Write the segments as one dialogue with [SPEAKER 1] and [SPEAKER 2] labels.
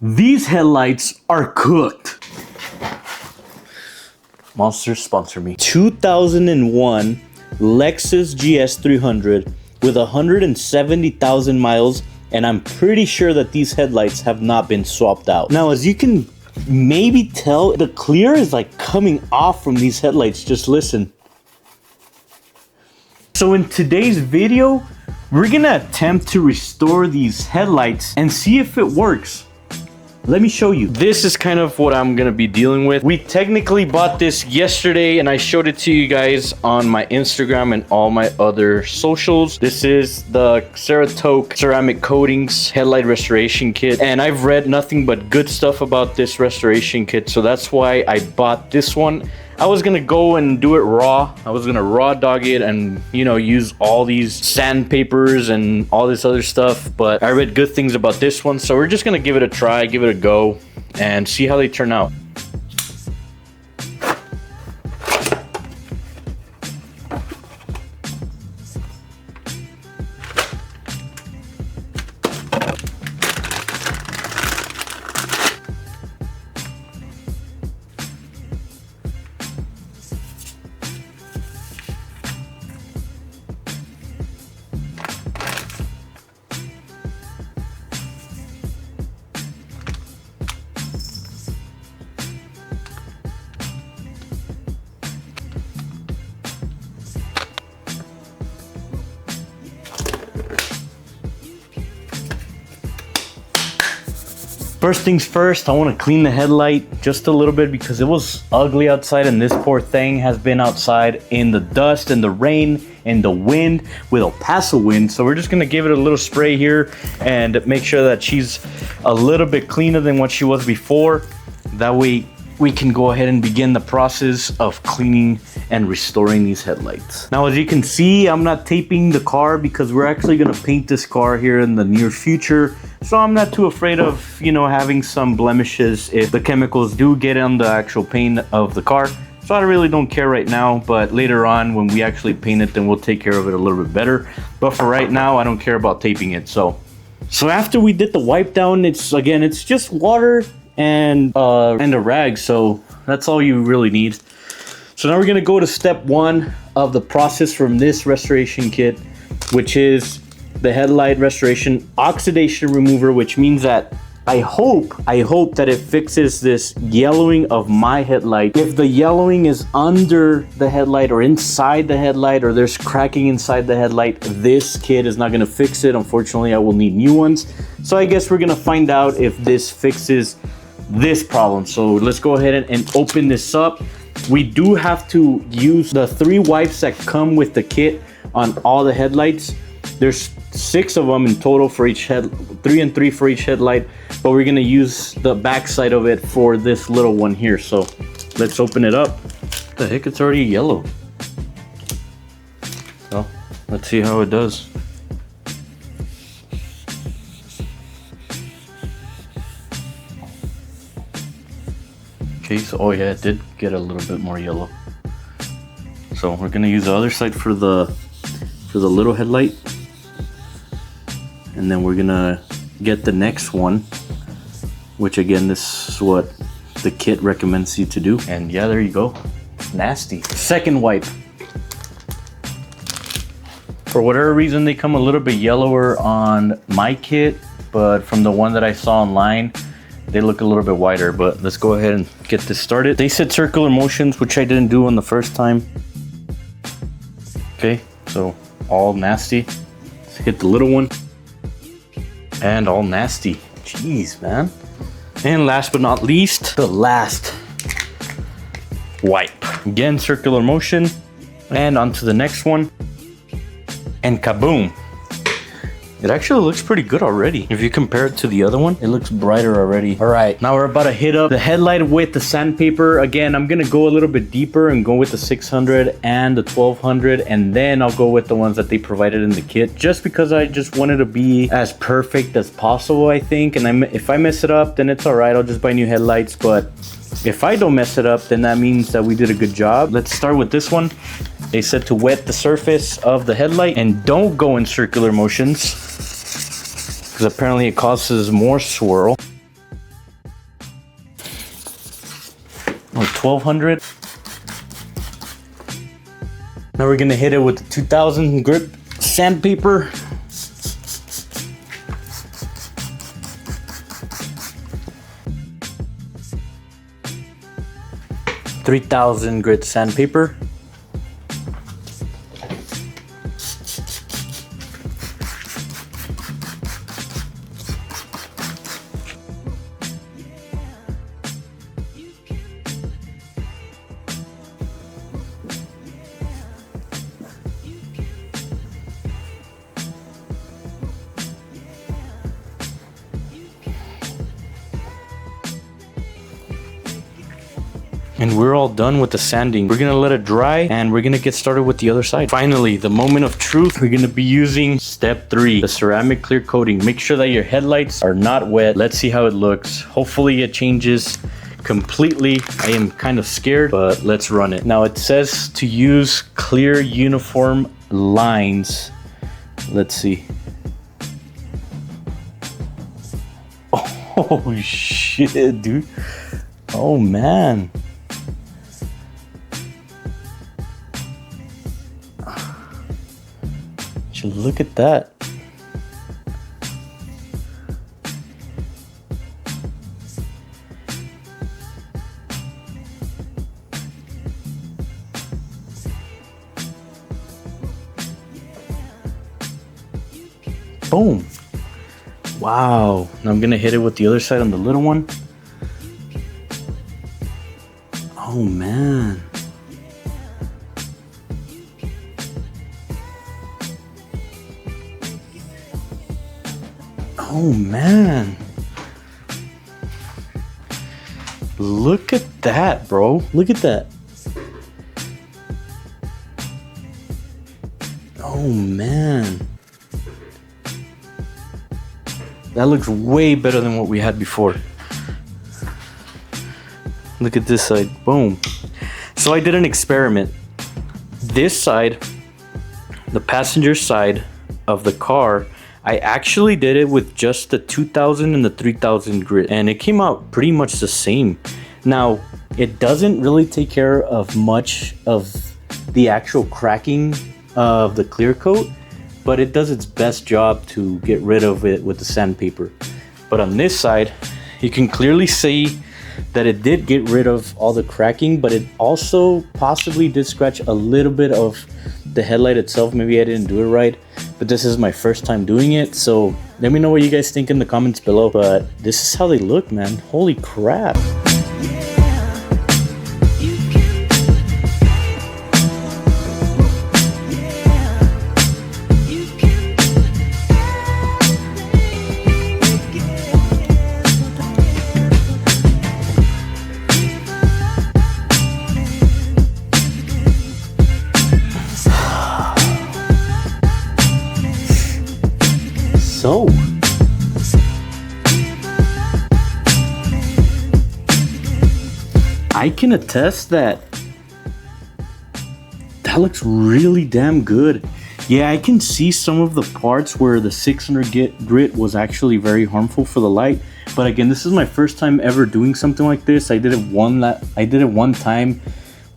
[SPEAKER 1] These headlights are cooked. Monster sponsor me. 2001 Lexus GS 300 with 170,000 miles, and I'm pretty sure that these headlights have not been swapped out. Now, as you can maybe tell, the clear is like coming off from these headlights. Just listen. So in today's video, we're gonna attempt to restore these headlights and see if it works. Let me show you. This is kind of what I'm gonna be dealing with. We technically bought this yesterday and I showed it to you guys on my Instagram and all my other socials. This is the Ceratoke ceramic coatings headlight restoration kit, and I've read nothing but good stuff about this restoration kit, so that's why I bought this one. I was gonna go and do it raw. I was gonna raw dog it and, you know, use all these sandpapers and all this other stuff, but I read good things about this one, so we're just gonna give it a try, give it a go, and see how they turn out. First things first, I want to clean the headlight just a little bit because it was ugly outside, and this poor thing has been outside in the dust and the rain and the wind with El Paso wind. So we're just going to give it a little spray here and make sure that she's a little bit cleaner than what she was before. That way we can go ahead and begin the process of cleaning and restoring these headlights. Now, as you can see, I'm not taping the car because we're actually going to paint this car here in the near future. So I'm not too afraid of, you know, having some blemishes if the chemicals do get on the actual paint of the car. So I really don't care right now, but later on when we actually paint it, then we'll take care of it a little bit better. But for right now, I don't care about taping it. So after we did the wipe down, it's just water and a rag. So that's all you really need. So now we're gonna go to step one of the process from this restoration kit, which is the headlight restoration oxidation remover, which means that I hope that it fixes this yellowing of my headlight. If the yellowing is under the headlight or inside the headlight, or there's cracking inside the headlight, this kit is not gonna fix it. Unfortunately, I will need new ones. So I guess we're gonna find out if this fixes this problem. So let's go ahead and open this up. We do have to use the 3 wipes that come with the kit on all the headlights. There's 6 of them in total for each head, 3 and 3 for each headlight, but we're gonna use the back side of it for this little one here. So let's open it up. What the heck, it's already yellow. So let's see how it does. Okay, so oh yeah, it did get a little bit more yellow. So we're gonna use the other side for the little headlight. And then we're gonna get the next one, which again, this is what the kit recommends you to do. And yeah, there you go. Nasty. Second wipe. For whatever reason, they come a little bit yellower on my kit, but from the one that I saw online, they look a little bit whiter. But let's go ahead and get this started. They said circular motions, which I didn't do on the first time. Okay, so all nasty. Let's hit the little one. And all nasty. Jeez, man. And last but not least, the last wipe. Again, circular motion. And onto the next one. And kaboom. It actually looks pretty good already. If you compare it to the other one, it looks brighter already. All right, now we're about to hit up the headlight with the sandpaper. Again, I'm gonna go a little bit deeper and go with the 600 and the 1200, and then I'll go with the ones that they provided in the kit, just because I just wanted to be as perfect as possible, I think. And if I mess it up, then it's all right. I'll just buy new headlights. But if I don't mess it up, then that means that we did a good job. Let's start with this one. They said to wet the surface of the headlight and don't go in circular motions, because apparently it causes more swirl. 1200. Now we're gonna hit it with the 2000 grit sandpaper. $3,000 grit sandpaper. And we're all done with the sanding. We're gonna let it dry and we're gonna get started with the other side. Finally, the moment of truth. We're gonna be using step 3, the ceramic clear coating. Make sure that your headlights are not wet. Let's see how it looks. Hopefully it changes completely. I am kind of scared, but let's run it. Now it says to use clear uniform lines. Let's see. Oh shit, dude. Oh man. Look at that. Boom. Wow. Now I'm gonna hit it with the other side on the little one. Oh man. Oh man. Look at that, bro. Look at that. Oh man. That looks way better than what we had before. Look at this side. Boom. So I did an experiment. This side, the passenger side of the car, I actually did it with just the 2000 and the 3000 grit, and it came out pretty much the same. Now, it doesn't really take care of much of the actual cracking of the clear coat, but it does its best job to get rid of it with the sandpaper. But on this side, you can clearly see that it did get rid of all the cracking, but it also possibly did scratch a little bit of the headlight itself. Maybe I didn't do it right, but this is my first time doing it, so let me know what you guys think in the comments below. But this is how they look, man. Holy crap. So, I can attest that looks really damn good. Yeah, I can see some of the parts where the 600 grit was actually very harmful for the light. But again, this is my first time ever doing something like this. I did it one time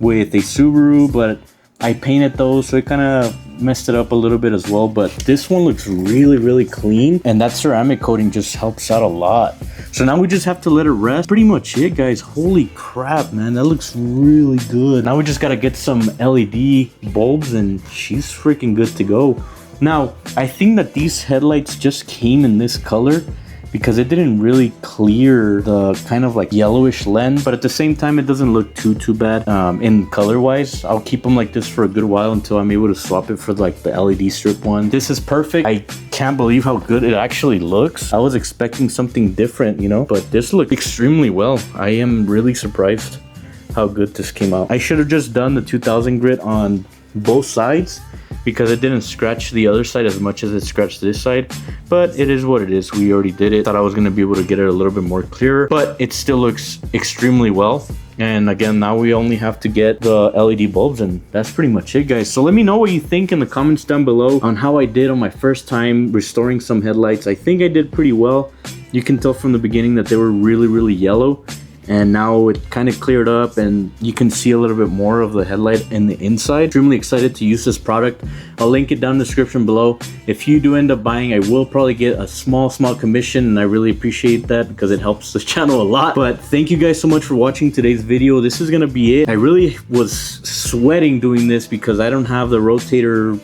[SPEAKER 1] with a Subaru, but I painted those, so it kind of messed it up a little bit as well. But this one looks really clean, and that ceramic coating just helps out a lot. So now we just have to let it rest. Pretty much it, guys. Holy crap, man, that looks really good. Now we just gotta get some LED bulbs and she's freaking good to go. Now I think that these headlights just came in this color because it didn't really clear the kind of like yellowish lens, but at the same time it doesn't look too bad in color wise. I'll keep them like this for a good while until I'm able to swap it for like the LED strip one. This is perfect. I can't believe how good it actually looks. I was expecting something different, you know, but this looked extremely well. I am really surprised how good this came out. I should have just done the 2000 grit on both sides because it didn't scratch the other side as much as it scratched this side, but it is what it is. We already did it. Thought I was going to be able to get it a little bit more clearer, but it still looks extremely well. And again, now we only have to get the LED bulbs, and that's pretty much it, guys. So let me know what you think in the comments down below on how I did on my first time restoring some headlights. I think I did pretty well. You can tell from the beginning that they were really yellow, and now it kind of cleared up and you can see a little bit more of the headlight in the inside. Extremely excited to use this product. I'll link it down in the description below. If you do end up buying, I will probably get a small commission, and I really appreciate that because it helps the channel a lot. But thank you guys so much for watching today's video. This is gonna be it. I really was sweating doing this because I don't have the rotator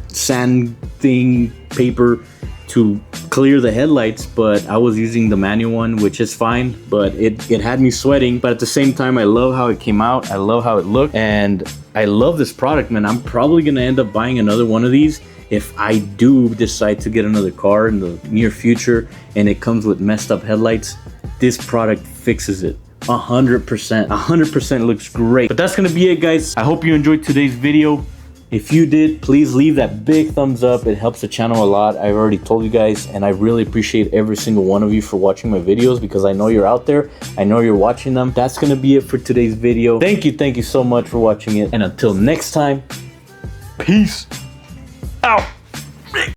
[SPEAKER 1] sand thing paper to clear the headlights, but I was using the manual one, which is fine, but it had me sweating. But at the same time, I love how it came out. I love how it looked, and I love this product, man. I'm probably gonna end up buying another one of these if I do decide to get another car in the near future and it comes with messed up headlights. This product fixes it 100%. Looks great. But that's gonna be it, guys. I hope you enjoyed today's video. If you did, please leave that big thumbs up. It helps the channel a lot. I've already told you guys, and I really appreciate every single one of you for watching my videos because I know you're out there. I know you're watching them. That's gonna be it for today's video. Thank you so much for watching it. And until next time, peace out.